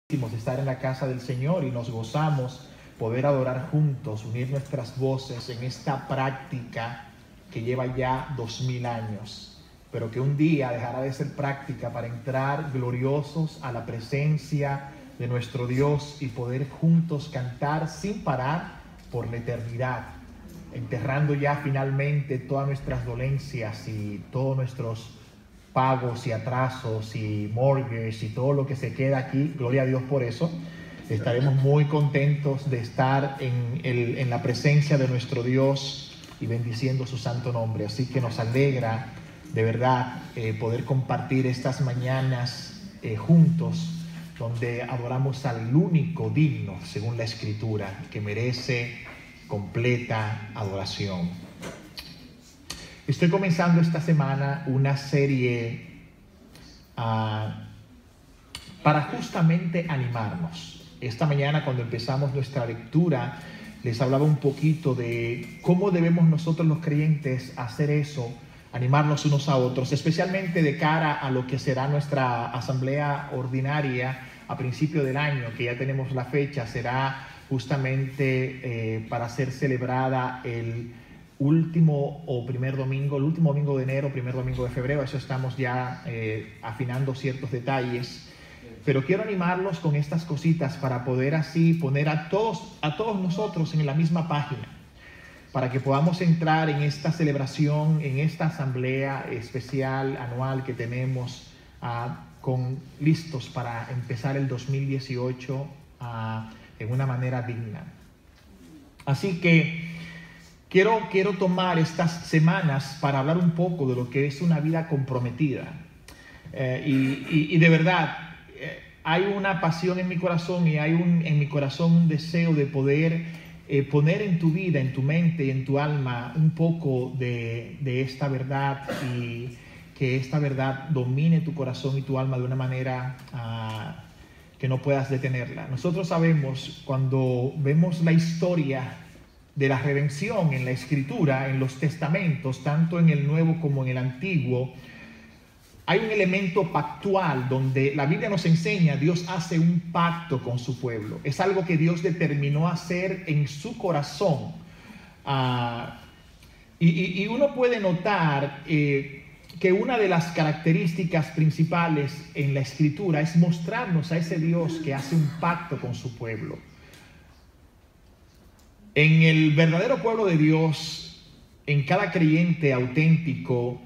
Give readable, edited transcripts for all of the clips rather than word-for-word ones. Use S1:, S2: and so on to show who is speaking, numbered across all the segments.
S1: De estar en la casa del Señor y nos gozamos poder adorar juntos, unir nuestras voces en esta práctica que lleva ya 2000 años, pero que un día dejará de ser práctica para entrar gloriosos a la presencia de nuestro Dios y poder juntos cantar sin parar por la eternidad, enterrando ya finalmente todas nuestras dolencias y todos nuestros pagos y atrasos y mortgages y todo lo que se queda aquí. Gloria a Dios por eso. Estaremos muy contentos de estar en la presencia de nuestro Dios y bendiciendo su santo nombre. Así que nos alegra de verdad poder compartir estas mañanas juntos, donde adoramos al único digno, según la Escritura, que merece completa adoración. Estoy comenzando esta semana una serie para justamente animarnos. Esta mañana, cuando empezamos nuestra lectura, les hablaba un poquito de cómo debemos nosotros los creyentes hacer eso, animarnos unos a otros, especialmente de cara a lo que será nuestra asamblea ordinaria a principio del año, que ya tenemos la fecha. Será justamente para ser celebrada el último domingo de enero, primer domingo de febrero. Eso estamos ya afinando ciertos detalles, pero quiero animarlos con estas cositas para poder así poner a todos nosotros en la misma página, para que podamos entrar en esta celebración, en esta asamblea especial anual que tenemos listos para empezar el 2018 en una manera digna. Así que Quiero tomar estas semanas para hablar un poco de lo que es una vida comprometida. Y de verdad, hay una pasión en mi corazón y hay en mi corazón un deseo de poder poner en tu vida, en tu mente y en tu alma un poco de esta verdad, y que esta verdad domine tu corazón y tu alma de una manera que no puedas detenerla. Nosotros sabemos, cuando vemos la historia de la redención en la Escritura, en los testamentos, tanto en el Nuevo como en el Antiguo, hay un elemento pactual donde la Biblia nos enseña, Dios hace un pacto con su pueblo. Es algo que Dios determinó hacer en su corazón. Y uno puede notar que una de las características principales en la Escritura es mostrarnos a ese Dios que hace un pacto con su pueblo. En el verdadero pueblo de Dios, en cada creyente auténtico,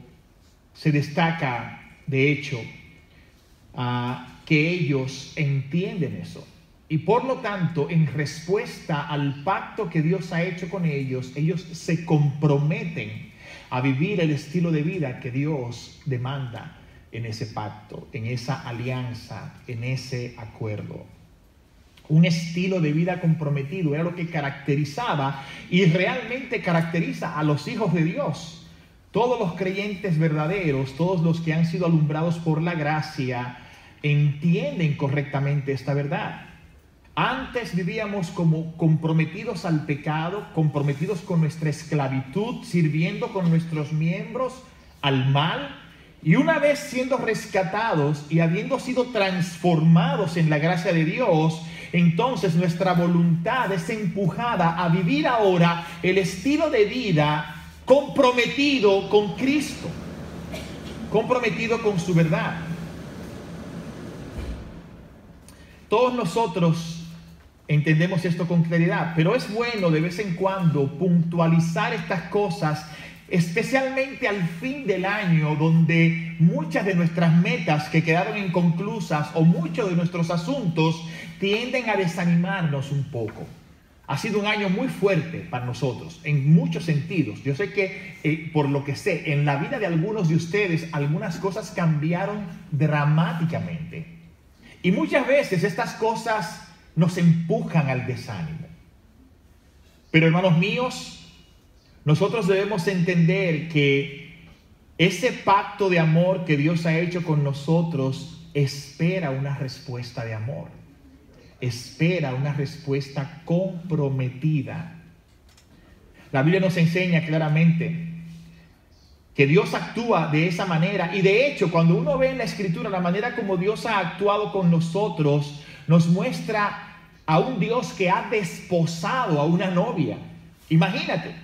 S1: se destaca, de hecho, que ellos entienden eso. Y por lo tanto, en respuesta al pacto que Dios ha hecho con ellos se comprometen a vivir el estilo de vida que Dios demanda en ese pacto, en esa alianza, en ese acuerdo. Un estilo de vida comprometido era lo que caracterizaba y realmente caracteriza a los hijos de Dios. Todos los creyentes verdaderos, todos los que han sido alumbrados por la gracia, entienden correctamente esta verdad. Antes vivíamos como comprometidos al pecado, comprometidos con nuestra esclavitud, sirviendo con nuestros miembros al mal. Y una vez siendo rescatados y habiendo sido transformados en la gracia de Dios, entonces nuestra voluntad es empujada a vivir ahora el estilo de vida comprometido con Cristo, comprometido con su verdad. Todos nosotros entendemos esto con claridad, pero es bueno de vez en cuando puntualizar estas cosas, especialmente al fin del año, donde muchas de nuestras metas que quedaron inconclusas o muchos de nuestros asuntos tienden a desanimarnos un poco. Ha sido un año muy fuerte para nosotros en muchos sentidos. Yo sé que, por lo que sé, en la vida de algunos de ustedes, algunas cosas cambiaron dramáticamente. Y muchas veces estas cosas nos empujan al desánimo. Pero, hermanos míos, nosotros debemos entender que ese pacto de amor que Dios ha hecho con nosotros espera una respuesta de amor. Espera una respuesta comprometida. La Biblia nos enseña claramente que Dios actúa de esa manera. Y de hecho, cuando uno ve en la Escritura la manera como Dios ha actuado con nosotros, nos muestra a un Dios que ha desposado a una novia. Imagínate,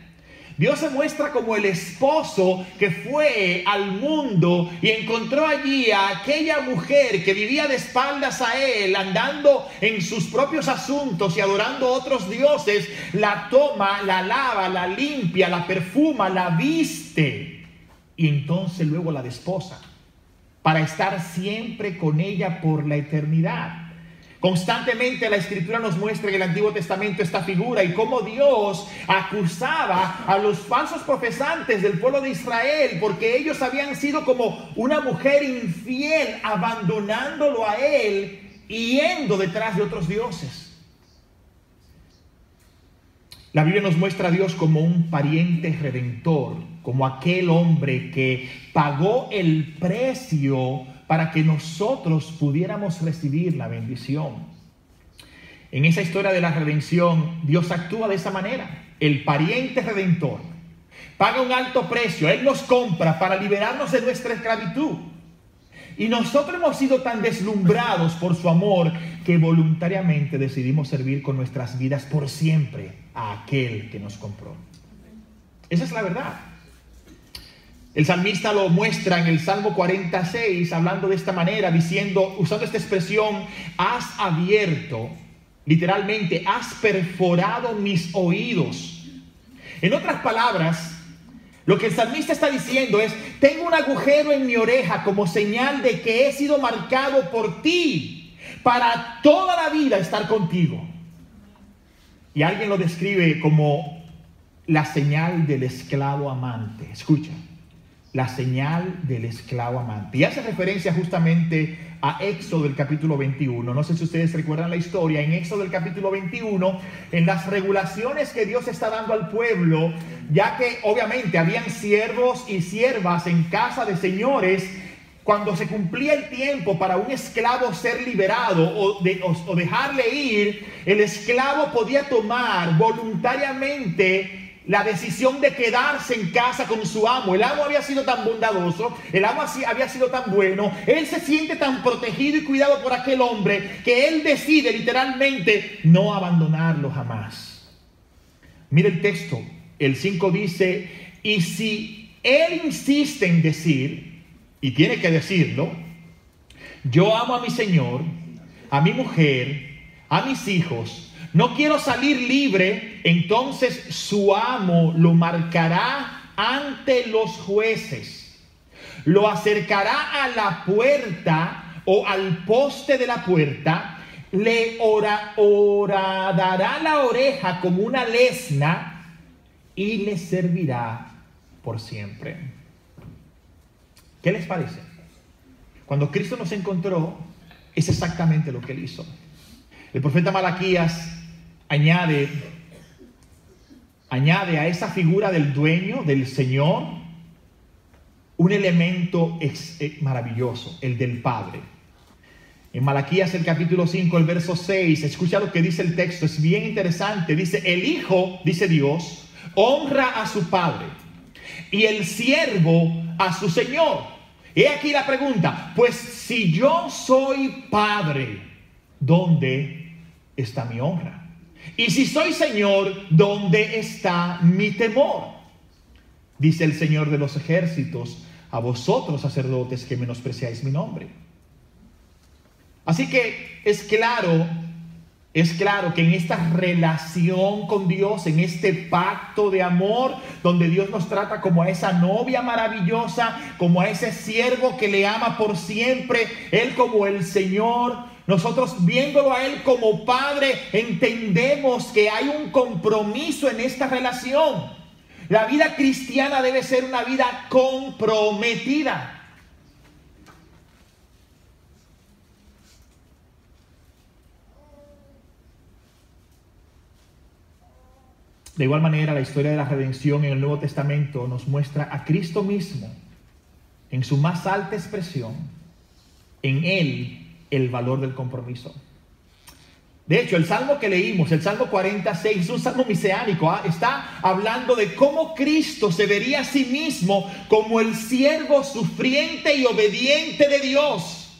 S1: Dios se muestra como el esposo que fue al mundo y encontró allí a aquella mujer que vivía de espaldas a él, andando en sus propios asuntos y adorando a otros dioses. La toma, la lava, la limpia, la perfuma, la viste y entonces luego la desposa para estar siempre con ella por la eternidad. Constantemente la Escritura nos muestra en el Antiguo Testamento esta figura y cómo Dios acusaba a los falsos profesantes del pueblo de Israel porque ellos habían sido como una mujer infiel, abandonándolo a él y yendo detrás de otros dioses. La Biblia nos muestra a Dios como un pariente redentor, como aquel hombre que pagó el precio para que nosotros pudiéramos recibir la bendición. En esa historia de la redención, Dios actúa de esa manera. El pariente redentor paga un alto precio. Él nos compra para liberarnos de nuestra esclavitud. Y nosotros hemos sido tan deslumbrados por su amor que voluntariamente decidimos servir con nuestras vidas por siempre a aquel que nos compró. Esa es la verdad. El salmista lo muestra en el Salmo 46, hablando de esta manera, diciendo, usando esta expresión, has abierto, literalmente, has perforado mis oídos. En otras palabras, lo que el salmista está diciendo es, tengo un agujero en mi oreja como señal de que he sido marcado por ti para toda la vida estar contigo. Y alguien lo describe como la señal del esclavo amante. Escucha. La señal del esclavo amante. Y hace referencia justamente a Éxodo del capítulo 21. No sé si ustedes recuerdan la historia. En Éxodo del capítulo 21, en las regulaciones que Dios está dando al pueblo, ya que obviamente habían siervos y siervas en casa de señores, cuando se cumplía el tiempo para un esclavo ser liberado o dejarle ir, el esclavo podía tomar voluntariamente la decisión de quedarse en casa con su amo. El amo había sido tan bondadoso, el amo había sido tan bueno, él se siente tan protegido y cuidado por aquel hombre que él decide literalmente no abandonarlo jamás. Mira el texto, el 5 dice, y si él insiste en decir, y tiene que decirlo, yo amo a mi Señor, a mi mujer, a mis hijos, no quiero salir libre, entonces su amo lo marcará ante los jueces, lo acercará a la puerta o al poste de la puerta, le horadará la oreja como una lesna y le servirá por siempre. ¿Qué les parece? Cuando Cristo nos encontró, es exactamente lo que él hizo. El profeta Malaquías añade a esa figura del dueño, del Señor, un elemento maravilloso, el del Padre. En Malaquías el capítulo 5, el verso 6, escucha lo que dice el texto, es bien interesante. Dice, el hijo, dice Dios, honra a su padre y el siervo a su señor. He aquí la pregunta, pues si yo soy padre, ¿dónde está mi honra? Y si soy Señor, ¿dónde está mi temor? Dice el Señor de los ejércitos, a vosotros sacerdotes que menospreciáis mi nombre. Así que es claro que en esta relación con Dios, en este pacto de amor, donde Dios nos trata como a esa novia maravillosa, como a ese siervo que le ama por siempre, Él como el Señor, nosotros viéndolo a Él como Padre, entendemos que hay un compromiso en esta relación. La vida cristiana debe ser una vida comprometida. De igual manera, la historia de la redención en el Nuevo Testamento nos muestra a Cristo mismo en su más alta expresión, en Él el valor del compromiso. De hecho, el salmo que leímos, el Salmo 46, es un salmo mesiánico, está hablando de cómo Cristo se vería a sí mismo como el siervo sufriente y obediente de Dios.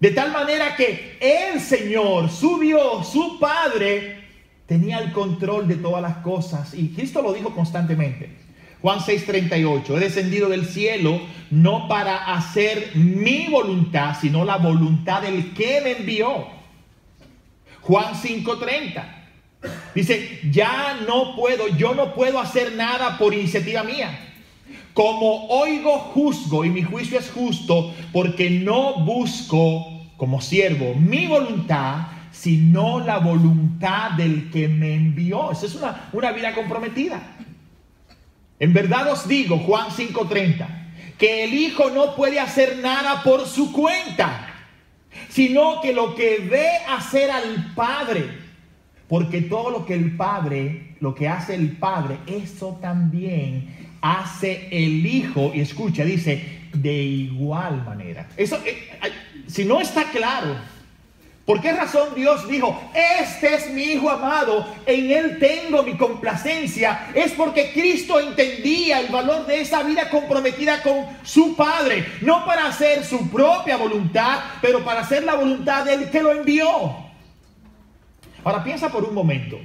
S1: De tal manera que el Señor, su Dios, su Padre, tenía el control de todas las cosas. Y Cristo lo dijo constantemente. Juan 6:38, he descendido del cielo no para hacer mi voluntad, sino la voluntad del que me envió. Juan 5:30, dice, yo no puedo hacer nada por iniciativa mía. Como oigo, juzgo, y mi juicio es justo, porque no busco como siervo mi voluntad, sino la voluntad del que me envió. Esa es una vida comprometida. En verdad os digo, Juan 5:30, que el Hijo no puede hacer nada por su cuenta, sino que lo que ve hacer al Padre, porque todo lo que hace el Padre, eso también hace el Hijo. Y escucha, dice, de igual manera. Eso, si no está claro, ¿por qué razón Dios dijo, este es mi Hijo amado, en Él tengo mi complacencia? Es porque Cristo entendía el valor de esa vida comprometida con su Padre, no para hacer su propia voluntad, pero para hacer la voluntad del que lo envió. Ahora piensa por un momento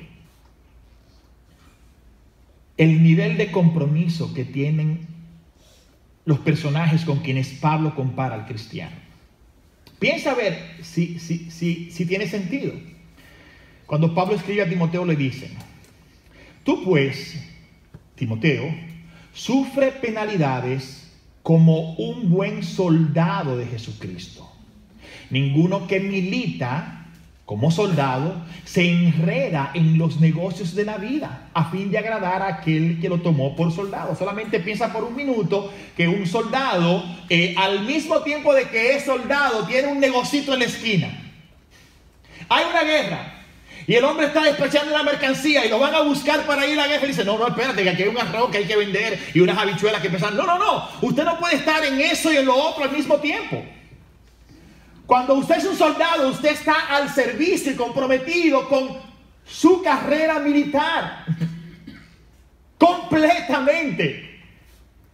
S1: el nivel de compromiso que tienen los personajes con quienes Pablo compara al cristiano. Piensa a ver si tiene sentido. Cuando Pablo escribe a Timoteo le dice, tú pues, Timoteo, sufre penalidades como un buen soldado de Jesucristo. Ninguno que milita como soldado se enreda en los negocios de la vida a fin de agradar a aquel que lo tomó por soldado. Solamente piensa por un minuto que un soldado, al mismo tiempo de que es soldado, tiene un negocito en la esquina. Hay una guerra y el hombre está despachando una mercancía y lo van a buscar para ir a la guerra y dice, no, espérate, que aquí hay un arroz que hay que vender y unas habichuelas que pesan. No, usted no puede estar en eso y en lo otro al mismo tiempo. Cuando usted es un soldado, usted está al servicio y comprometido con su carrera militar. Completamente.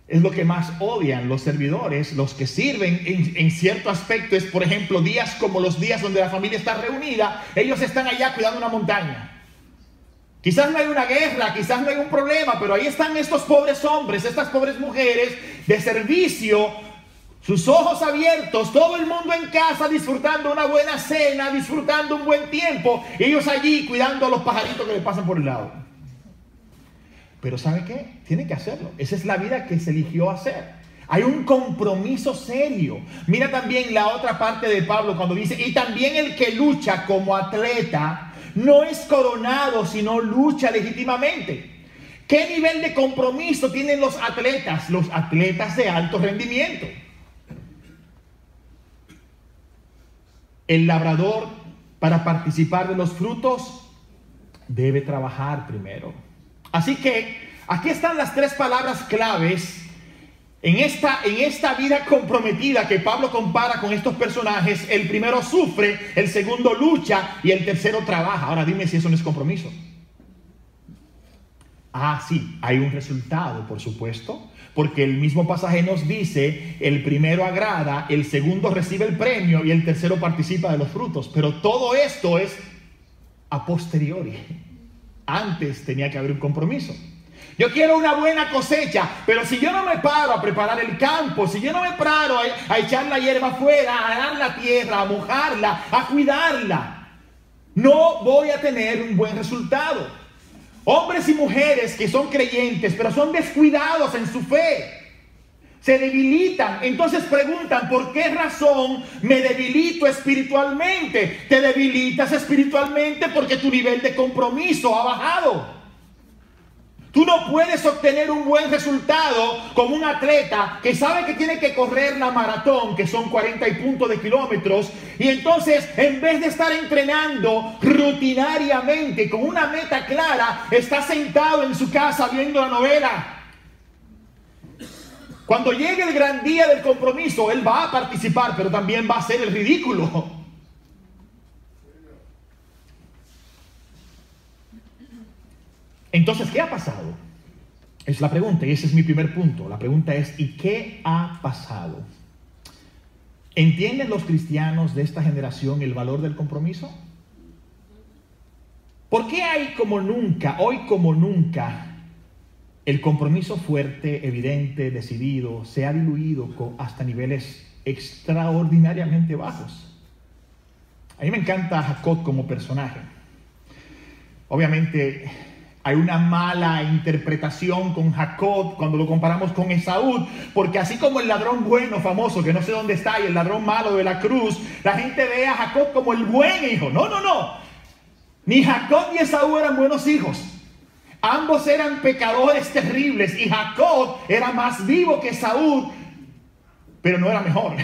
S1: Es lo que más odian los servidores, los que sirven en cierto aspecto. Es, por ejemplo, días como los días donde la familia está reunida. Ellos están allá cuidando una montaña. Quizás no hay una guerra, quizás no hay un problema, pero ahí están estos pobres hombres, estas pobres mujeres de servicio, sus ojos abiertos, todo el mundo en casa disfrutando una buena cena, disfrutando un buen tiempo, ellos allí cuidando a los pajaritos que les pasan por el lado. Pero ¿sabe qué? Tiene que hacerlo. Esa es la vida que se eligió hacer. Hay un compromiso serio. Mira también la otra parte de Pablo cuando dice, y también el que lucha como atleta no es coronado, sino lucha legítimamente. ¿Qué nivel de compromiso tienen los atletas? Los atletas de alto rendimiento. El labrador, para participar de los frutos, debe trabajar primero. Así que aquí están las tres palabras claves en esta vida comprometida que Pablo compara con estos personajes. El primero sufre, el segundo lucha y el tercero trabaja. Ahora dime si eso no es compromiso. Sí, hay un resultado, por supuesto, porque el mismo pasaje nos dice, el primero agrada, el segundo recibe el premio y el tercero participa de los frutos. Pero todo esto es a posteriori. Antes tenía que haber un compromiso. Yo quiero una buena cosecha, pero si yo no me paro a preparar el campo, si yo no me paro a echar la hierba afuera, a arar la tierra, a mojarla, a cuidarla, no voy a tener un buen resultado. Hombres y mujeres que son creyentes, pero son descuidados en su fe, se debilitan. Entonces preguntan, ¿por qué razón me debilito espiritualmente? Te debilitas espiritualmente porque tu nivel de compromiso ha bajado. Tú no puedes obtener un buen resultado como un atleta que sabe que tiene que correr la maratón, que son 40 y punto de kilómetros, y entonces en vez de estar entrenando rutinariamente con una meta clara, está sentado en su casa viendo la novela. Cuando llegue el gran día del compromiso, él va a participar, pero también va a hacer el ridículo. Entonces, ¿qué ha pasado? Es la pregunta, y ese es mi primer punto. La pregunta es, ¿y qué ha pasado? ¿Entienden los cristianos de esta generación el valor del compromiso? ¿Por qué hay como nunca, hoy como nunca, el compromiso fuerte, evidente, decidido, se ha diluido hasta niveles extraordinariamente bajos? A mí me encanta Jacob como personaje. Obviamente hay una mala interpretación con Jacob cuando lo comparamos con Esaú, porque así como el ladrón bueno famoso, que no sé dónde está, y el ladrón malo de la cruz, la gente ve a Jacob como el buen hijo. No, no, no. Ni Jacob ni Esaú eran buenos hijos. Ambos eran pecadores terribles y Jacob era más vivo que Esaú, pero no era mejor.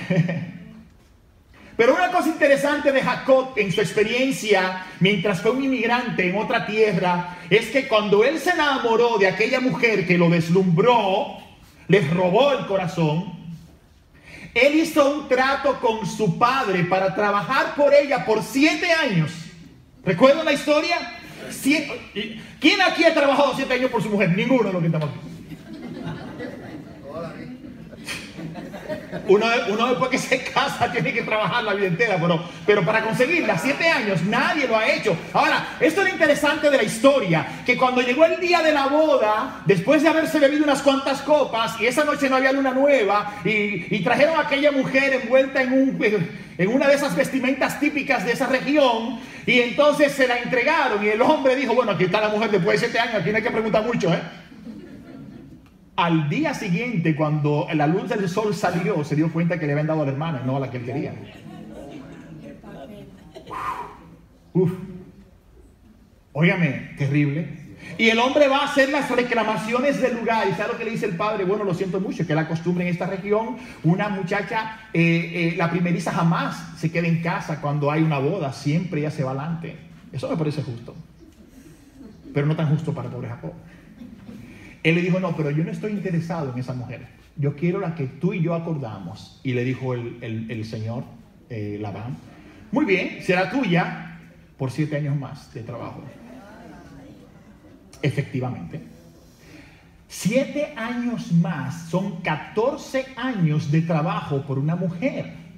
S1: Pero una cosa interesante de Jacob en su experiencia mientras fue un inmigrante en otra tierra es que cuando él se enamoró de aquella mujer que lo deslumbró, les robó el corazón, él hizo un trato con su padre para trabajar por ella por 7 años. ¿Recuerdan la historia? ¿Quién aquí ha trabajado 7 años por su mujer? Ninguno de los que estamos aquí. Uno después que se casa tiene que trabajar la vida entera, pero para conseguirla 7 años nadie lo ha hecho. Ahora, esto es lo interesante de la historia, que cuando llegó el día de la boda, después de haberse bebido unas cuantas copas y esa noche no había luna nueva y trajeron a aquella mujer envuelta en una de esas vestimentas típicas de esa región, y entonces se la entregaron y el hombre dijo, bueno, aquí está la mujer después de 7 años, aquí no hay que preguntar mucho, Al día siguiente, cuando la luz del sol salió, se dio cuenta que le habían dado a la hermana, no a la que él quería. Óigame, terrible. Y el hombre va a hacer las reclamaciones del lugar. ¿Y sabe lo que le dice el padre? Bueno, lo siento mucho, que la costumbre en esta región, una muchacha, la primeriza jamás se queda en casa cuando hay una boda, siempre ella se va adelante. Eso me parece justo, pero no tan justo para el pobre Jacob. Él le dijo, no, pero yo no estoy interesado en esa mujer. Yo quiero la que tú y yo acordamos. Y le dijo el señor Labán, muy bien, será tuya por 7 años más de trabajo. Efectivamente. 7 años más son 14 años de trabajo por una mujer.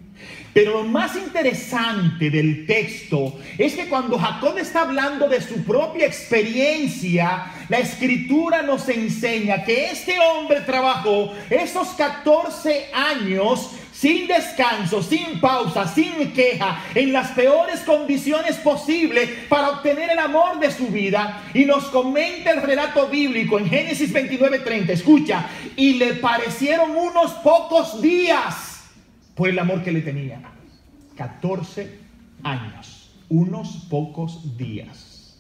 S1: Pero lo más interesante del texto es que cuando Jacob está hablando de su propia experiencia, la escritura nos enseña que este hombre trabajó esos 14 años sin descanso, sin pausa, sin queja, en las peores condiciones posibles para obtener el amor de su vida. Y nos comenta el relato bíblico en Génesis 29:30, escucha, y le parecieron unos pocos días por el amor que le tenía. 14 años, unos pocos días.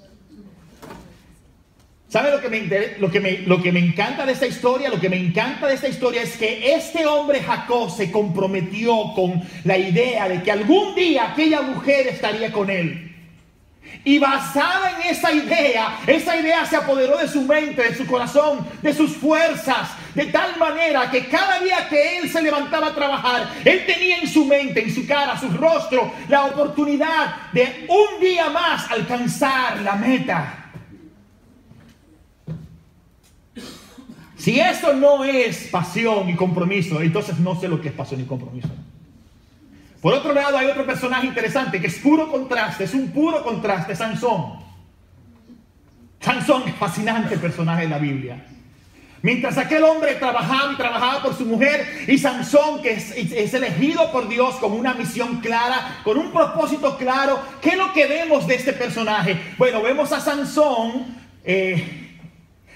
S1: ¿Sabe lo que me encanta de esta historia? Lo que me encanta de esta historia es que este hombre Jacob se comprometió con la idea de que algún día aquella mujer estaría con él. Y basada en esa idea se apoderó de su mente, de su corazón, de sus fuerzas, de tal manera que cada día que él se levantaba a trabajar, él tenía en su mente, en su cara, su rostro, la oportunidad de un día más alcanzar la meta. Si eso no es pasión y compromiso, entonces no sé lo que es pasión y compromiso. Por otro lado, hay otro personaje interesante que es puro contraste, es un puro contraste, Sansón. Sansón es fascinante personaje de la Biblia. Mientras aquel hombre trabajaba por su mujer, y Sansón, que es elegido por Dios con una misión clara, con un propósito claro. ¿Qué es lo que vemos de este personaje? Bueno, vemos a Sansón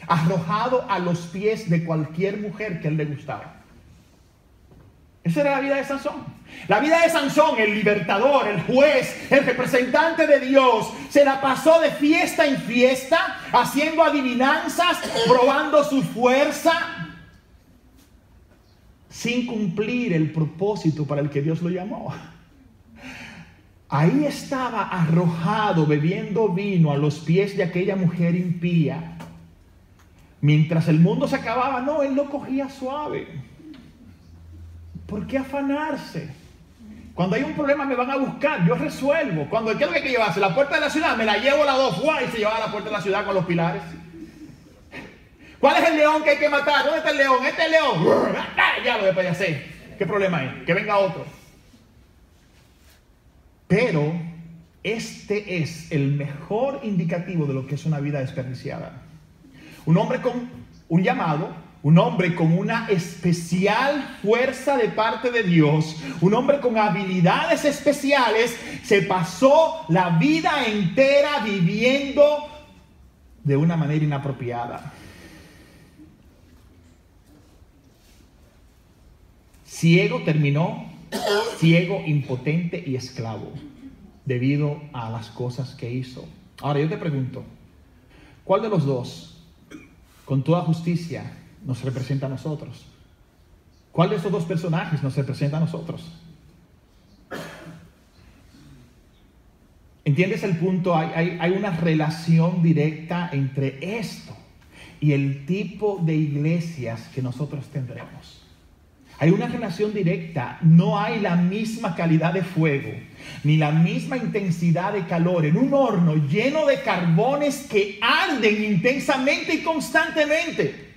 S1: arrojado a los pies de cualquier mujer que él le gustaba. Esa era la vida de Sansón. La vida de Sansón, el libertador, el juez, el representante de Dios, se la pasó de fiesta en fiesta, haciendo adivinanzas, probando su fuerza, sin cumplir el propósito para el que Dios lo llamó. Ahí estaba arrojado, bebiendo vino a los pies de aquella mujer impía. Mientras el mundo se acababa, no, él lo cogía suave. ¿Por qué afanarse? Cuando hay un problema me van a buscar, yo resuelvo. ¿Qué es lo que hay que llevarse? La puerta de la ciudad, me la llevo a las 2, y se llevaba a la puerta de la ciudad con los pilares. ¿Cuál es el león que hay que matar? ¿Dónde está el león? Este es el león. Ya lo después ya sé. ¿Qué problema hay? Que venga otro. Pero este es el mejor indicativo de lo que es una vida desperdiciada. Un hombre con un llamado, un hombre con una especial fuerza de parte de Dios, un hombre con habilidades especiales, se pasó la vida entera viviendo de una manera inapropiada. Ciego terminó, ciego, impotente y esclavo, debido a las cosas que hizo. Ahora yo te pregunto, ¿cuál de los dos, con toda justicia, nos representa a nosotros? ¿Cuál de estos dos personajes nos representa a nosotros? ¿Entiendes el punto? Hay una relación directa entre esto y el tipo de iglesias que nosotros tendremos. Hay una relación directa. No hay la misma calidad de fuego, ni la misma intensidad de calor en un horno lleno de carbones que arden intensamente y constantemente,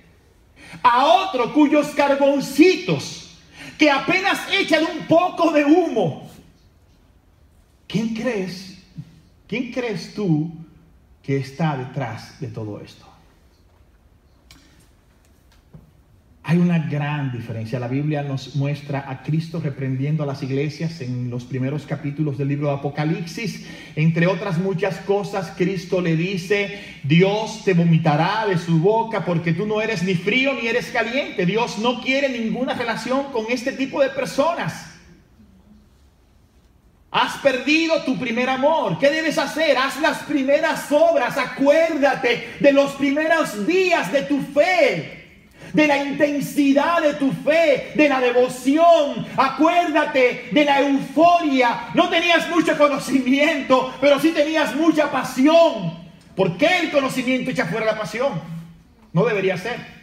S1: a otro cuyos carboncitos que apenas echan un poco de humo. ¿Quién crees tú que está detrás de todo esto? Hay una gran diferencia. La Biblia nos muestra a Cristo reprendiendo a las iglesias en los primeros capítulos del libro de Apocalipsis. Entre otras muchas cosas, Cristo le dice: Dios te vomitará de su boca porque tú no eres ni frío ni eres caliente. Dios no quiere ninguna relación con este tipo de personas. Has perdido tu primer amor. ¿Qué debes hacer? Haz las primeras obras. Acuérdate de los primeros días de tu fe, de la intensidad de tu fe, de la devoción. Acuérdate de la euforia. No tenías mucho conocimiento, pero sí tenías mucha pasión. ¿Por qué el conocimiento echa fuera la pasión? No debería ser.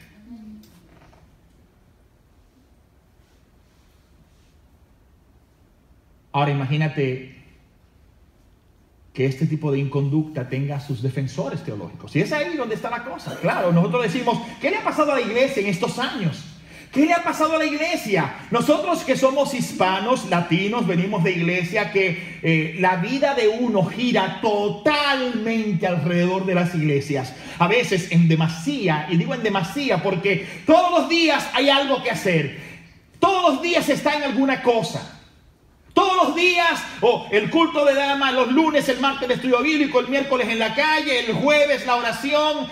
S1: Ahora imagínate que este tipo de inconducta tenga sus defensores teológicos. Y es ahí donde está la cosa. Claro, nosotros decimos, ¿qué le ha pasado a la iglesia en estos años? ¿Qué le ha pasado a la iglesia? Nosotros que somos hispanos, latinos, venimos de iglesia que la vida de uno gira totalmente alrededor de las iglesias. A veces en demasía, y digo en demasía porque todos los días hay algo que hacer. Todos los días está en alguna cosa. Todos los días, el culto de damas, los lunes, el martes el estudio bíblico, el miércoles en la calle, el jueves la oración,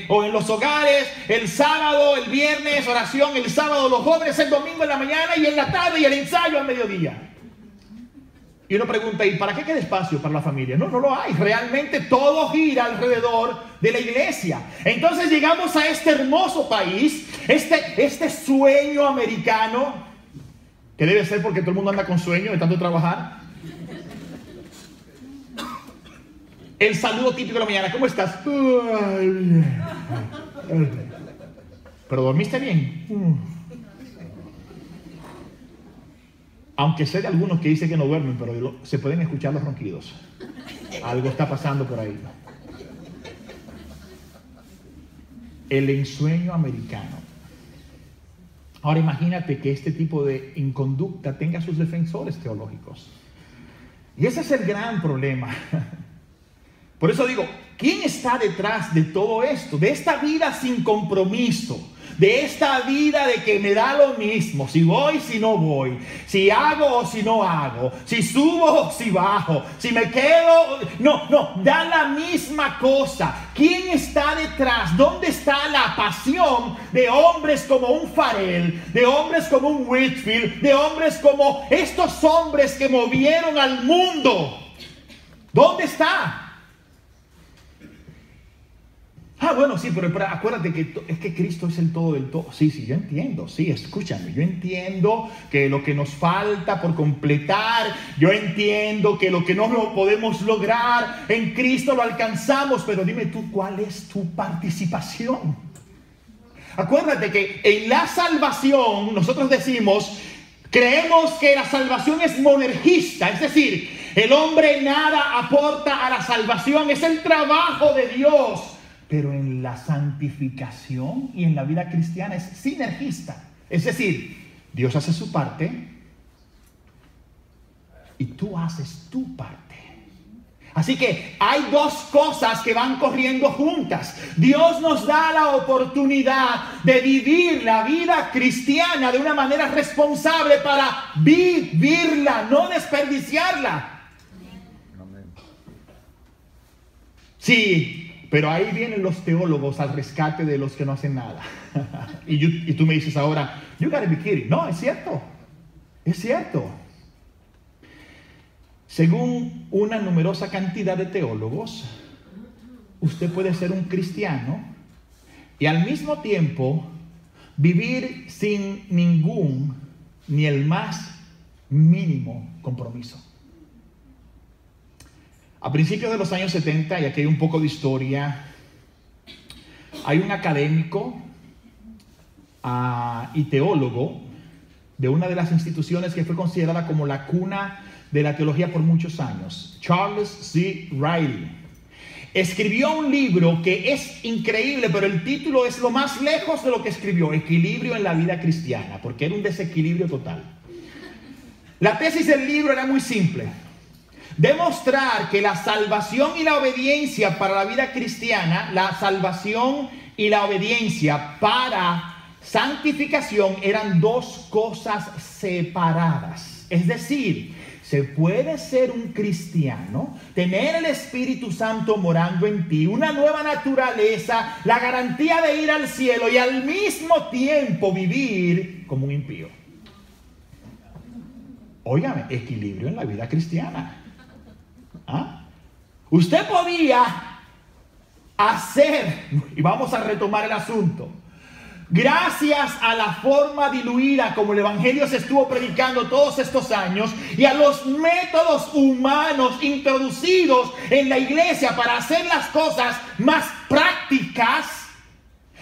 S1: o en los hogares, el sábado, el viernes, oración, el sábado los jóvenes, el domingo en la mañana y en la tarde y el ensayo al mediodía. Y uno pregunta, ¿y para qué queda espacio para la familia? No, no lo hay. Realmente todo gira alrededor de la iglesia. Entonces llegamos a este hermoso país, este sueño americano, que debe ser porque todo el mundo anda con sueño de tanto trabajar. El saludo típico de la mañana: ¿cómo estás? ¿Pero dormiste bien? Aunque sé de algunos que dicen que no duermen, pero se pueden escuchar los ronquidos. Algo está pasando por ahí. El ensueño americano. Ahora imagínate que este tipo de inconducta tenga sus defensores teológicos. Y ese es el gran problema. Por eso digo, ¿quién está detrás de todo esto? De esta vida sin compromiso. De esta vida de que me da lo mismo, si voy, si no voy, si hago o si no hago, si subo o si bajo, si me quedo. No, da la misma cosa. ¿Quién está detrás? ¿Dónde está la pasión de hombres como un Farrell, de hombres como un Whitfield, de hombres como estos hombres que movieron al mundo? ¿Dónde está? Bueno, sí, pero acuérdate que es que Cristo es el todo del todo. Sí, yo entiendo, sí, escúchame, yo entiendo que lo que nos falta por completar, yo entiendo que lo que no lo podemos lograr, en Cristo lo alcanzamos, pero dime tú, ¿cuál es tu participación? Acuérdate que en la salvación, nosotros decimos, creemos que la salvación es monergista, es decir, el hombre nada aporta a la salvación, es el trabajo de Dios. Pero en la santificación y en la vida cristiana es sinergista. Es decir, Dios hace su parte, y tú haces tu parte. Así que hay dos cosas que van corriendo juntas. Dios nos da la oportunidad de vivir la vida cristiana de una manera responsable para vivirla, no desperdiciarla. Sí, pero ahí vienen los teólogos al rescate de los que no hacen nada. Y tú me dices ahora, you gotta be kidding. No, es cierto. Es cierto. Según una numerosa cantidad de teólogos, usted puede ser un cristiano y al mismo tiempo vivir sin ningún, ni el más mínimo compromiso. A principios de los años 70, y aquí hay un poco de historia, hay un académico y teólogo de una de las instituciones que fue considerada como la cuna de la teología por muchos años, Charles C. Riley. Escribió un libro que es increíble, pero el título es lo más lejos de lo que escribió, Equilibrio en la vida cristiana, porque era un desequilibrio total. La tesis del libro era muy simple: demostrar que la salvación y la obediencia para la vida cristiana, la salvación y la obediencia para santificación eran dos cosas separadas. Es decir, se puede ser un cristiano, tener el Espíritu Santo morando en ti, una nueva naturaleza, la garantía de ir al cielo y al mismo tiempo vivir como un impío. Óigame, equilibrio en la vida cristiana. ¿Ah? Usted podía hacer, y vamos a retomar el asunto, gracias a la forma diluida como el Evangelio se estuvo predicando todos estos años y a los métodos humanos introducidos en la iglesia para hacer las cosas más prácticas,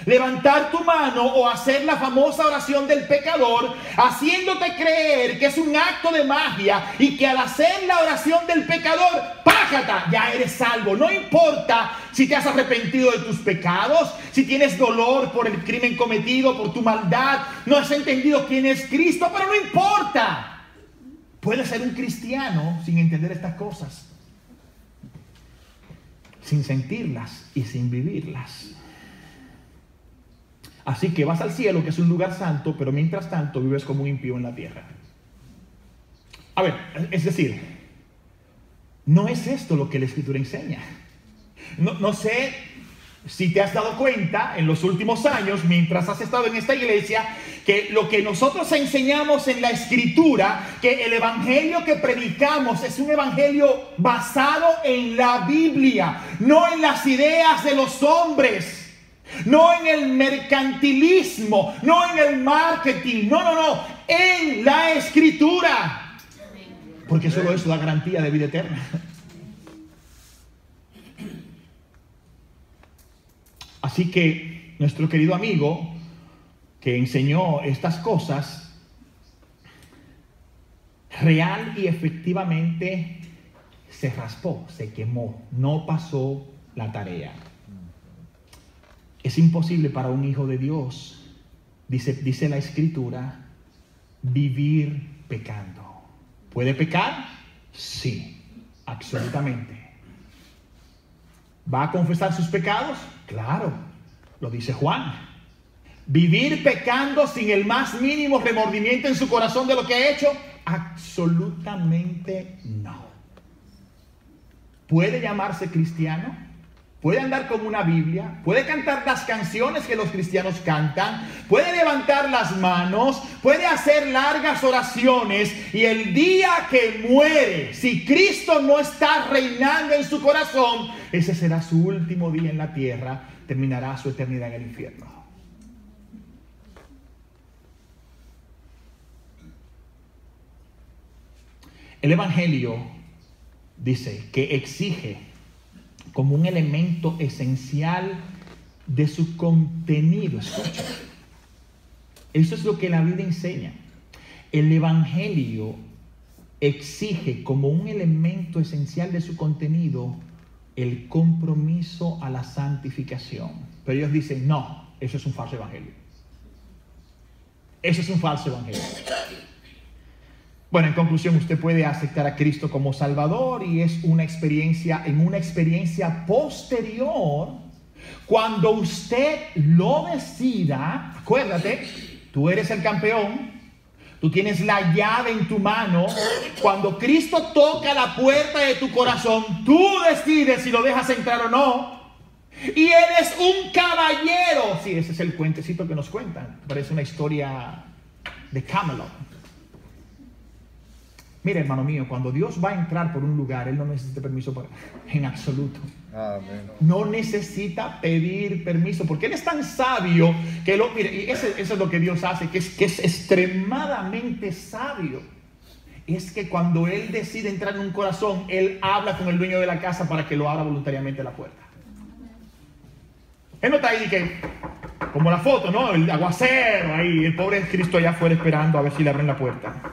S1: levantar tu mano o hacer la famosa oración del pecador, haciéndote creer que es un acto de magia y que al hacer la oración del pecador, ¡pájata!, ya eres salvo. No importa si te has arrepentido de tus pecados, si tienes dolor por el crimen cometido, por tu maldad, no has entendido quién es Cristo, pero no importa. Puedes ser un cristiano sin entender estas cosas, sin sentirlas y sin vivirlas. Así que vas al cielo, que es un lugar santo, pero mientras tanto vives como un impío en la tierra. A ver, es decir, no es esto lo que la Escritura enseña. No sé si te has dado cuenta en los últimos años, mientras has estado en esta iglesia, que lo que nosotros enseñamos en la Escritura, que el evangelio que predicamos es un evangelio basado en la Biblia, no en las ideas de los hombres. No en el mercantilismo, no en el marketing, no, en la Escritura. Porque solo eso da garantía de vida eterna. Así que nuestro querido amigo que enseñó estas cosas, real y efectivamente se raspó, se quemó, no pasó la tarea. Es imposible para un hijo de Dios, dice la Escritura, vivir pecando. ¿Puede pecar? Sí, absolutamente. ¿Va a confesar sus pecados? Claro, lo dice Juan. ¿Vivir pecando sin el más mínimo remordimiento en su corazón de lo que ha hecho? Absolutamente no. ¿Puede llamarse cristiano? Puede andar con una Biblia, puede cantar las canciones que los cristianos cantan, puede levantar las manos, puede hacer largas oraciones, y el día que muere, si Cristo no está reinando en su corazón, ese será su último día en la tierra, terminará su eternidad en el infierno. El Evangelio dice que exige como un elemento esencial de su contenido. Escucha, eso es lo que la Biblia enseña. El Evangelio exige como un elemento esencial de su contenido el compromiso a la santificación. Pero ellos dicen, no, eso es un falso evangelio. Eso es un falso evangelio. Bueno, en conclusión, usted puede aceptar a Cristo como Salvador y es una experiencia posterior, cuando usted lo decida. Acuérdate, tú eres el campeón, tú tienes la llave en tu mano. Cuando Cristo toca la puerta de tu corazón, tú decides si lo dejas entrar o no. Y eres un caballero. Sí, ese es el cuentecito que nos cuentan. Parece una historia de Camelot. Mira, hermano mío, cuando Dios va a entrar por un lugar, Él no necesita permiso en absoluto. Amén. No necesita pedir permiso, porque Él es tan sabio que mire, y eso es lo que Dios hace, que es extremadamente sabio. Es que cuando Él decide entrar en un corazón, Él habla con el dueño de la casa para que lo abra voluntariamente la puerta. Él no está ahí que, como la foto, ¿no? El aguacero ahí, el pobre Cristo allá afuera esperando a ver si le abren la puerta.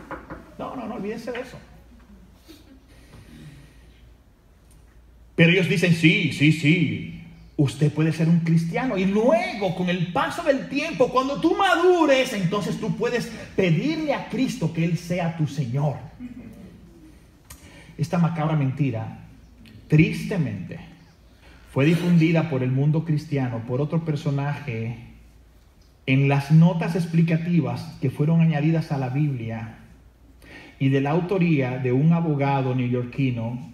S1: No, olvídense de eso. Pero ellos dicen, sí, usted puede ser un cristiano. Y luego, con el paso del tiempo, cuando tú madures, entonces tú puedes pedirle a Cristo que Él sea tu Señor. Esta macabra mentira, tristemente, fue difundida por el mundo cristiano, por otro personaje, en las notas explicativas que fueron añadidas a la Biblia y de la autoría de un abogado neoyorquino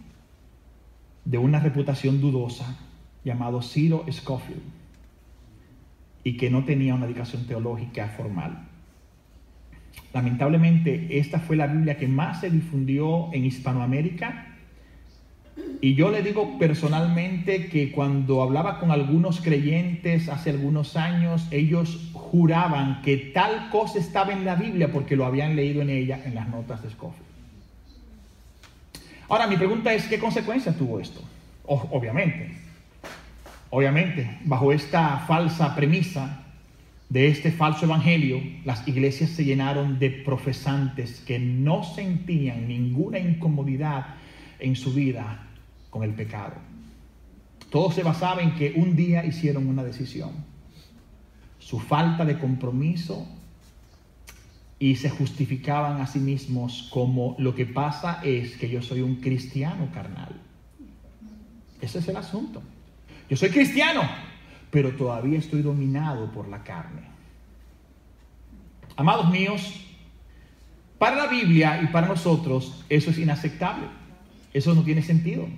S1: de una reputación dudosa llamado Ciro Scofield, y que no tenía una educación teológica formal. Lamentablemente, esta fue la Biblia que más se difundió en Hispanoamérica. Y yo le digo personalmente que cuando hablaba con algunos creyentes hace algunos años, ellos juraban que tal cosa estaba en la Biblia porque lo habían leído en ella, en las notas de Scofield. Ahora, mi pregunta es, ¿qué consecuencias tuvo esto? Obviamente, bajo esta falsa premisa de este falso evangelio, las iglesias se llenaron de profesantes que no sentían ninguna incomodidad en su vida con el pecado. Todo se basaba en que un día hicieron una decisión, su falta de compromiso, y se justificaban a sí mismos como: lo que pasa es que yo soy un cristiano carnal. Ese es el asunto. Yo soy cristiano, pero todavía estoy dominado por la carne. Amados míos, para la Biblia y para nosotros eso es inaceptable. Eso no tiene sentido.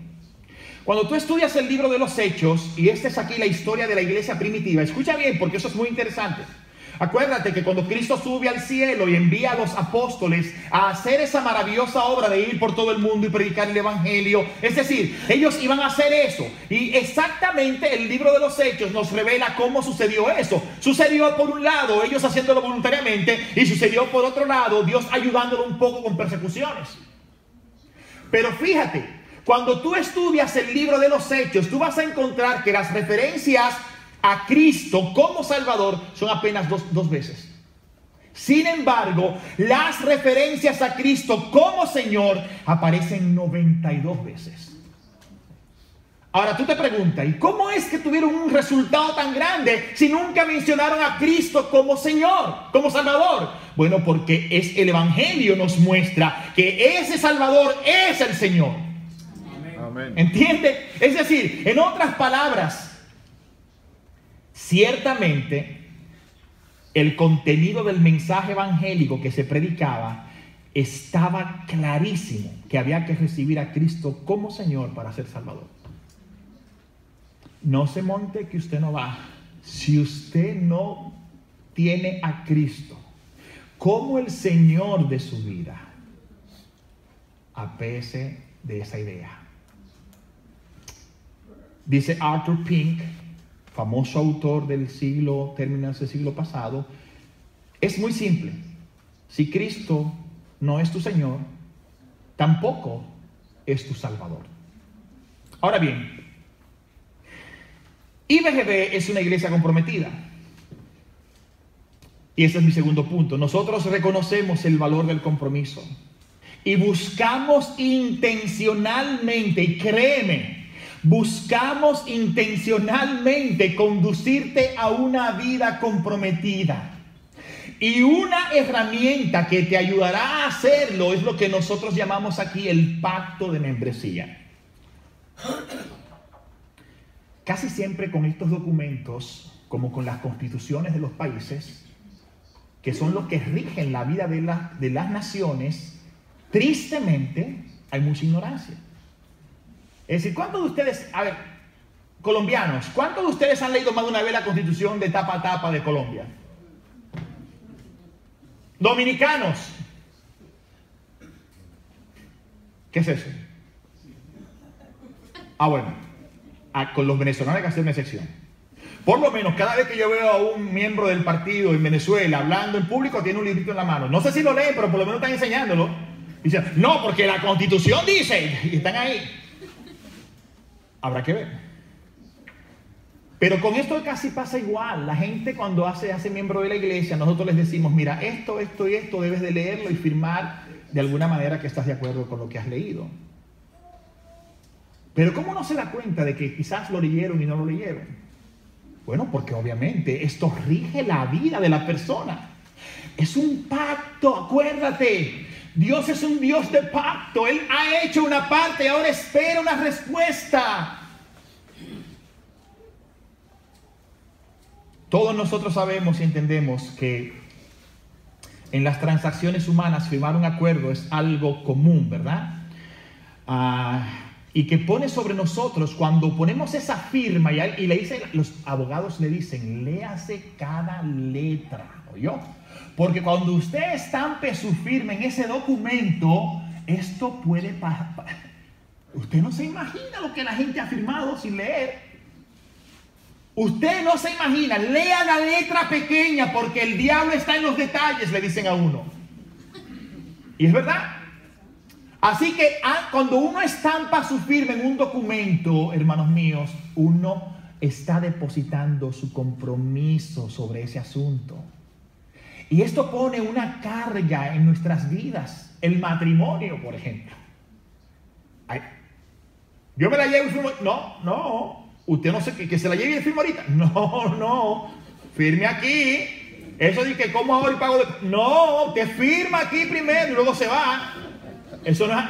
S1: Cuando tú estudias el libro de los Hechos, y esta es aquí la historia de la iglesia primitiva, escucha bien porque eso es muy interesante. Acuérdate que cuando Cristo sube al cielo y envía a los apóstoles a hacer esa maravillosa obra de ir por todo el mundo y predicar el evangelio, es decir, ellos iban a hacer eso. Y exactamente el libro de los Hechos nos revela cómo sucedió eso. Sucedió por un lado ellos haciéndolo voluntariamente, y sucedió por otro lado Dios ayudándolo un poco con persecuciones. Pero fíjate, cuando tú estudias el libro de los Hechos, tú vas a encontrar que las referencias a Cristo como Salvador son apenas dos veces. Sin embargo, las referencias a Cristo como Señor aparecen 92 veces. Ahora tú te preguntas, ¿y cómo es que tuvieron un resultado tan grande si nunca mencionaron a Cristo como Señor, como Salvador? Bueno, porque el Evangelio nos muestra que ese Salvador es el Señor. Amén. ¿Entiende? Es decir, en otras palabras, ciertamente el contenido del mensaje evangélico que se predicaba estaba clarísimo, que había que recibir a Cristo como Señor para ser Salvador. No se monte que usted no va. Si usted no tiene a Cristo como el Señor de su vida, apéese de esa idea. Dice Arthur Pink, famoso autor términos del siglo pasado, es muy simple. Si Cristo no es tu Señor, tampoco es tu Salvador. Ahora bien, IBGB es una iglesia comprometida. Y ese es mi segundo punto. Nosotros reconocemos el valor del compromiso y buscamos intencionalmente, y créeme, buscamos intencionalmente conducirte a una vida comprometida. Y una herramienta que te ayudará a hacerlo es lo que nosotros llamamos aquí el pacto de membresía. Casi siempre con estos documentos, como con las constituciones de los países, que son los que rigen la vida de las naciones, tristemente hay mucha ignorancia. Es decir, ¿cuántos de ustedes, a ver, colombianos, cuántos de ustedes han leído más de una vez la constitución de tapa a tapa de Colombia? Dominicanos. ¿Qué es eso? Bueno, con los venezolanos hay que hacer una excepción. Por lo menos cada vez que yo veo a un miembro del partido en Venezuela hablando en público, tiene un librito en la mano. No sé si lo leen, pero por lo menos están enseñándolo. Dicen, no, porque la Constitución dice, y están ahí. Habrá que ver. Pero con esto casi pasa igual. La gente cuando hace miembro de la iglesia, nosotros les decimos, mira, esto y esto, debes de leerlo y firmar de alguna manera que estás de acuerdo con lo que has leído. Pero ¿cómo no se da cuenta de que quizás lo leyeron y no lo leyeron? Bueno, porque obviamente esto rige la vida de la persona. Es un pacto, acuérdate. Dios es un Dios de pacto. Él ha hecho una parte y ahora espera una respuesta. Todos nosotros sabemos y entendemos que en las transacciones humanas firmar un acuerdo es algo común, ¿verdad? Y que pone sobre nosotros, cuando ponemos esa firma, y le dicen, los abogados le dicen, léase cada letra, ¿oyó? Porque cuando usted estampe su firma en ese documento, esto puede pasar. Usted no se imagina lo que la gente ha firmado sin leer. Usted no se imagina, lea la letra pequeña porque el diablo está en los detalles, le dicen a uno. Y es verdad. Así que cuando uno estampa su firma en un documento, hermanos míos, uno está depositando su compromiso sobre ese asunto. Y esto pone una carga en nuestras vidas. El matrimonio, por ejemplo. Yo me la llevo y firmo. No. Usted no sé que se la lleve y el firmo ahorita. No. Firme aquí. Eso de que como ahora y pago de... No, usted firma aquí primero y luego se va. Eso no es...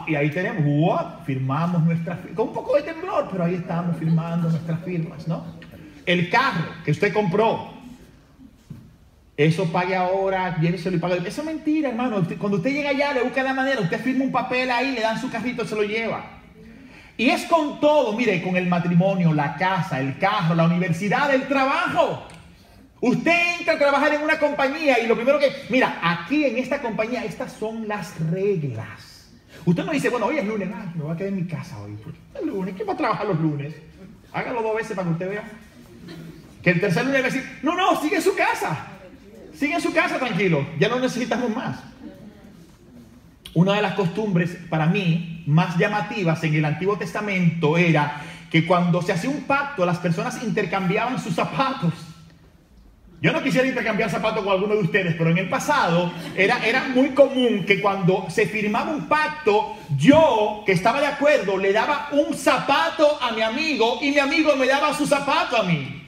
S1: y ahí tenemos, firmamos nuestras firmas. Con un poco de temblor, pero ahí estamos firmando nuestras firmas, ¿no? El carro que usted compró. Eso pague ahora, lléveselo y pague. Eso es mentira, hermano. Cuando usted llega allá, le busca la manera. Usted firma un papel ahí, le dan su carrito, se lo lleva. Y es con todo, mire, con el matrimonio, la casa, el carro, la universidad, el trabajo. Usted entra a trabajar en una compañía y lo primero que... Mira, aquí en esta compañía, estas son las reglas. Usted no dice, bueno, hoy es lunes, me voy a quedar en mi casa hoy. El lunes, ¿quién va a trabajar los lunes? Hágalo 2 veces para que usted vea. Que el tercer lunes va a decir, no, sigue en su casa. Sigue en su casa tranquilo, ya no necesitamos más. Una de las costumbres para mí más llamativas en el Antiguo Testamento era que cuando se hacía un pacto las personas intercambiaban sus zapatos. Yo no quisiera intercambiar zapatos con alguno de ustedes, pero en el pasado era muy común que cuando se firmaba un pacto, yo, que estaba de acuerdo, le daba un zapato a mi amigo y mi amigo me daba su zapato a mí.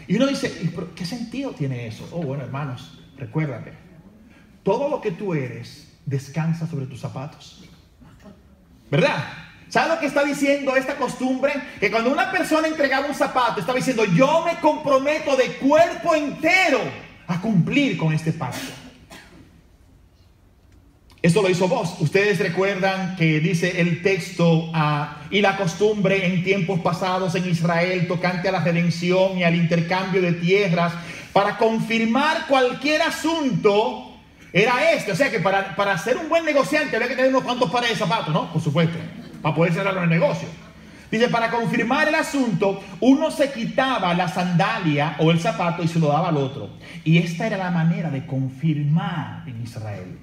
S1: Y uno dice, ¿qué sentido tiene eso? Bueno, hermanos, recuérdate, todo lo que tú eres descansa sobre tus zapatos. ¿Verdad? ¿Sabes lo que está diciendo esta costumbre? Que cuando una persona entregaba un zapato, estaba diciendo, yo me comprometo de cuerpo entero a cumplir con este pacto. Esto lo hizo vos. Ustedes recuerdan que dice el texto, y la costumbre en tiempos pasados en Israel tocante a la redención y al intercambio de tierras para confirmar cualquier asunto era este. O sea que para ser un buen negociante había que tener unos cuantos pares de zapatos, ¿no? Por supuesto, para poder cerrar el negocio. Dice, para confirmar el asunto, uno se quitaba la sandalia o el zapato y se lo daba al otro. Y esta era la manera de confirmar en Israel.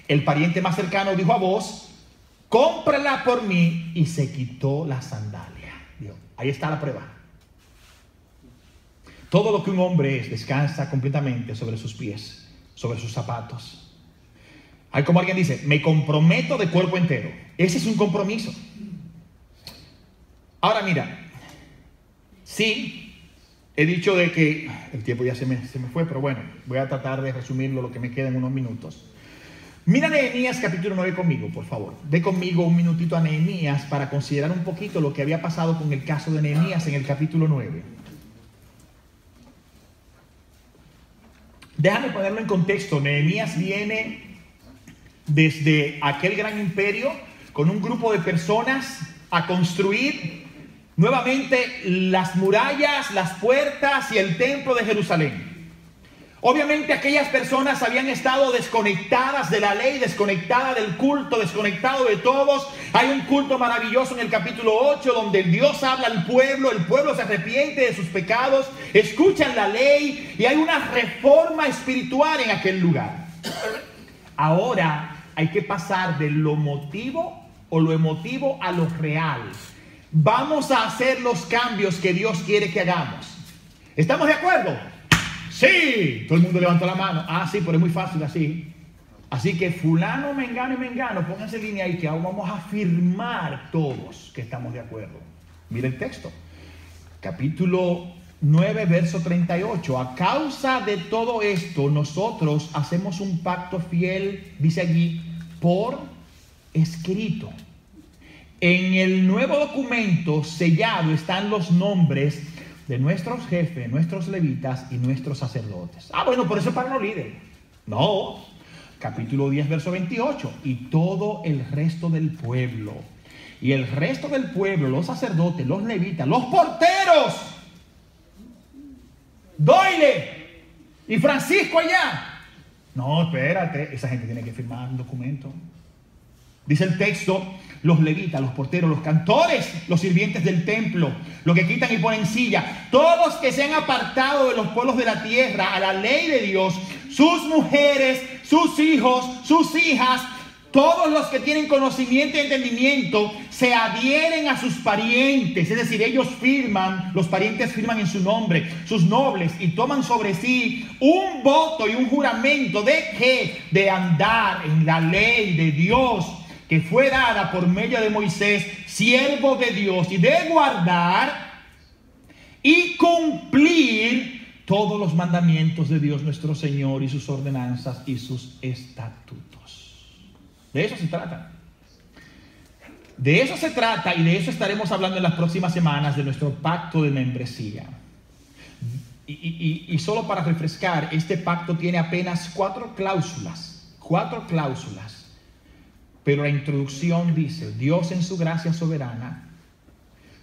S1: El pariente más cercano dijo a vos, cómprala por mí, y se quitó la sandalia. Dios, ahí está la prueba. Todo lo que un hombre es descansa completamente sobre sus pies, sobre sus zapatos. Hay como alguien dice, me comprometo de cuerpo entero. Ese es un compromiso. Ahora mira, sí, he dicho de que el tiempo ya se me fue, pero bueno, voy a tratar de resumirlo lo que me queda en unos minutos. Mira Nehemías capítulo 9 conmigo, por favor. Ve conmigo un minutito a Nehemías para considerar un poquito lo que había pasado con el caso de Nehemías en el capítulo 9. Déjame ponerlo en contexto. Nehemías viene desde aquel gran imperio con un grupo de personas a construir nuevamente las murallas, las puertas y el templo de Jerusalén. Obviamente aquellas personas habían estado desconectadas de la ley, desconectadas del culto, desconectado de todos. Hay un culto maravilloso en el capítulo 8 donde Dios habla al pueblo, el pueblo se arrepiente de sus pecados, escuchan la ley y hay una reforma espiritual en aquel lugar. Ahora hay que pasar de lo emotivo o lo emotivo a lo real. Vamos a hacer los cambios que Dios quiere que hagamos. ¿Estamos de acuerdo? Sí, todo el mundo levantó la mano. Ah, sí, pero es muy fácil así. Así que fulano, mengano y mengano, pónganse en línea ahí que ahora vamos a afirmar todos que estamos de acuerdo. Mira el texto. Capítulo 9, verso 38. A causa de todo esto, nosotros hacemos un pacto fiel, dice allí, por escrito. En el nuevo documento sellado están los nombres de nuestros jefes, nuestros levitas y nuestros sacerdotes. Ah, bueno, por eso es para los líderes. No, capítulo 10, verso 28. Y todo el resto del pueblo. Y el resto del pueblo, los sacerdotes, los levitas, los porteros. Doyle y Francisco allá. No, espérate, esa gente tiene que firmar un documento. Dice el texto, los levitas, los porteros, los cantores, los sirvientes del templo, los que quitan y ponen silla, todos que se han apartado de los pueblos de la tierra a la ley de Dios, sus mujeres, sus hijos, sus hijas, todos los que tienen conocimiento y entendimiento se adhieren a sus parientes, es decir, ellos firman, los parientes firman en su nombre, sus nobles, y toman sobre sí un voto y un juramento de ¿qué? De andar en la ley de Dios que fue dada por medio de Moisés, siervo de Dios, y de guardar y cumplir todos los mandamientos de Dios nuestro Señor y sus ordenanzas y sus estatutos. De eso se trata. De eso se trata y de eso estaremos hablando en las próximas semanas, de nuestro pacto de membresía. Y solo para refrescar, este pacto tiene apenas 4 cláusulas. 4 cláusulas. Pero la introducción dice, Dios en su gracia soberana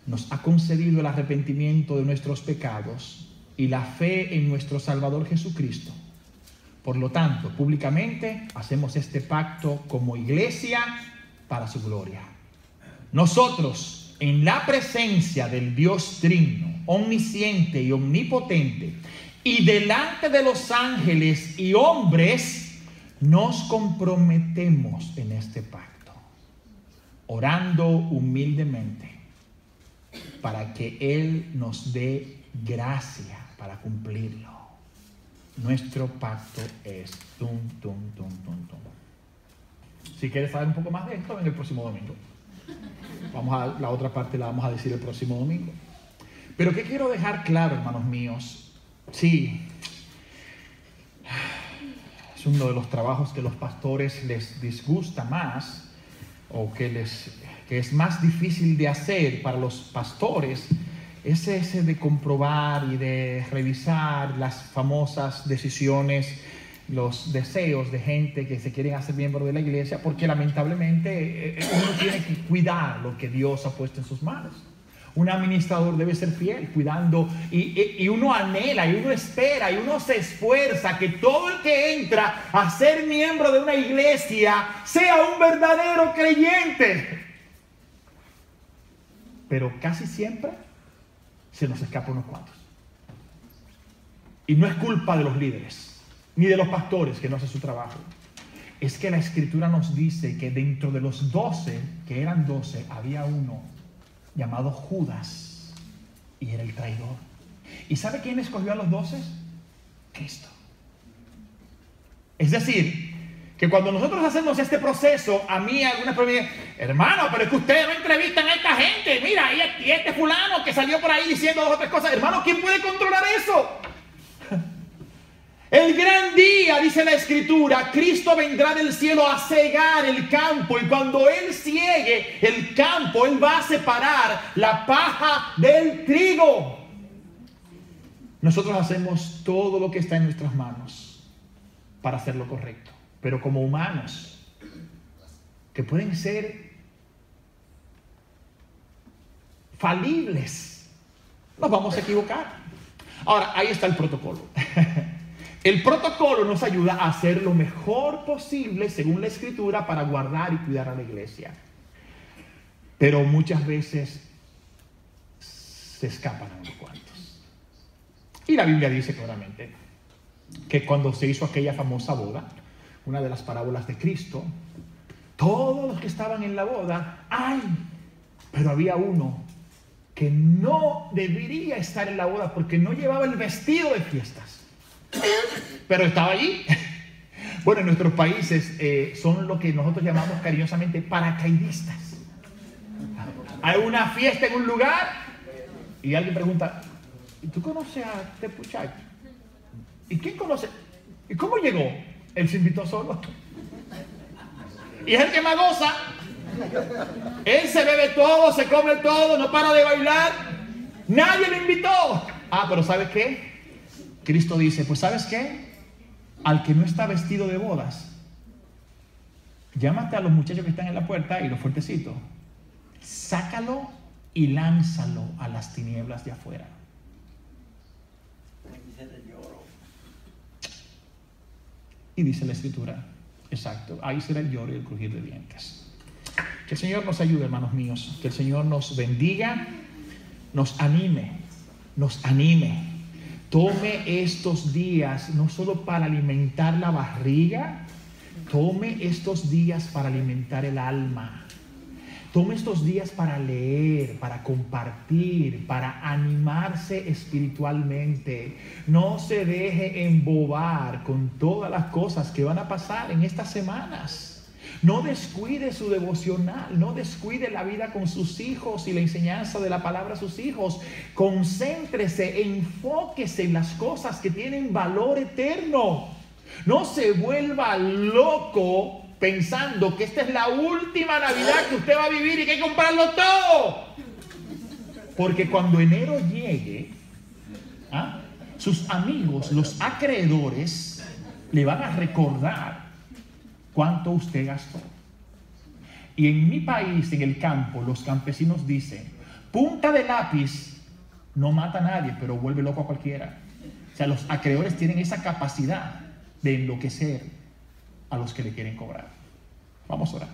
S1: nos ha concedido el arrepentimiento de nuestros pecados y la fe en nuestro Salvador Jesucristo. Por lo tanto, públicamente hacemos este pacto como iglesia para su gloria. Nosotros, en la presencia del Dios Trino, omnisciente y omnipotente, y delante de los ángeles y hombres, nos comprometemos en este pacto, orando humildemente para que Él nos dé gracia para cumplirlo. Nuestro pacto es Si quieres saber un poco más de esto, ven el próximo domingo. La otra parte la vamos a decir el próximo domingo. Pero ¿qué quiero dejar claro, hermanos míos? Sí, es uno de los trabajos que los pastores les disgusta más, o que es más difícil de hacer para los pastores, es ese de comprobar y de revisar las famosas decisiones, los deseos de gente que se quieren hacer miembro de la iglesia, porque lamentablemente uno tiene que cuidar lo que Dios ha puesto en sus manos. Un administrador debe ser fiel, cuidando, y uno anhela, y uno espera, y uno se esfuerza que todo el que entra a ser miembro de una iglesia sea un verdadero creyente. Pero casi siempre se nos escapa unos cuantos. Y no es culpa de los líderes, ni de los pastores que no hacen su trabajo. Es que la Escritura nos dice que dentro de los 12, que eran 12, había uno llamado Judas, y era el traidor. ¿Y sabe quién escogió a los 12? Cristo. Es decir, que cuando nosotros hacemos este proceso, a mí algunas personas me dicen, hermano, pero es que ustedes no entrevistan a esta gente, mira, y este fulano que salió por ahí diciendo 2 o 3 cosas, hermano, ¿quién puede controlar eso? El gran día, dice la Escritura, Cristo vendrá del cielo a cegar el campo, y cuando Él ciegue el campo, Él va a separar la paja del trigo. Nosotros hacemos todo lo que está en nuestras manos para hacer lo correcto, pero como humanos, que pueden ser falibles, nos vamos a equivocar. Ahora, ahí está el protocolo. El protocolo nos ayuda a hacer lo mejor posible, según la Escritura, para guardar y cuidar a la iglesia. Pero muchas veces se escapan a unos cuantos. Y la Biblia dice claramente que cuando se hizo aquella famosa boda, una de las parábolas de Cristo, todos los que estaban en la boda, ¡ay! Pero había uno que no debería estar en la boda porque no llevaba el vestido de fiestas. Pero estaba allí. Bueno, en nuestros países son lo que nosotros llamamos cariñosamente paracaidistas. Hay una fiesta en un lugar y alguien pregunta, ¿y tú conoces a este muchacho? ¿Y quién conoce? ¿Y cómo llegó? Él se invitó solo. Y es el que más goza. Él se bebe todo, se come todo, no para de bailar. Nadie lo invitó. Ah, pero ¿sabes qué? Cristo dice, pues ¿sabes qué? Al que no está vestido de bodas, llámate a los muchachos que están en la puerta y los fuertecitos, sácalo y lánzalo a las tinieblas de afuera. Y dice la Escritura, exacto, ahí será el lloro y el crujir de dientes. Que el Señor nos ayude, hermanos míos, que el Señor nos bendiga, nos anime. Tome estos días no solo para alimentar la barriga, tome estos días para alimentar el alma. Tome estos días para leer, para compartir, para animarse espiritualmente. No se deje embobar con todas las cosas que van a pasar en estas semanas. No descuide su devocional, no descuide la vida con sus hijos y la enseñanza de la palabra a sus hijos. Concéntrese, enfóquese en las cosas que tienen valor eterno. No se vuelva loco pensando que esta es la última Navidad que usted va a vivir y que hay que comprarlo todo. Porque cuando enero llegue, sus amigos, los acreedores, le van a recordar cuánto usted gastó. Y en mi país, en el campo, los campesinos dicen, punta de lápiz no mata a nadie, pero vuelve loco a cualquiera. O sea, los acreedores tienen esa capacidad de enloquecer a los que le quieren cobrar. Vamos a orar.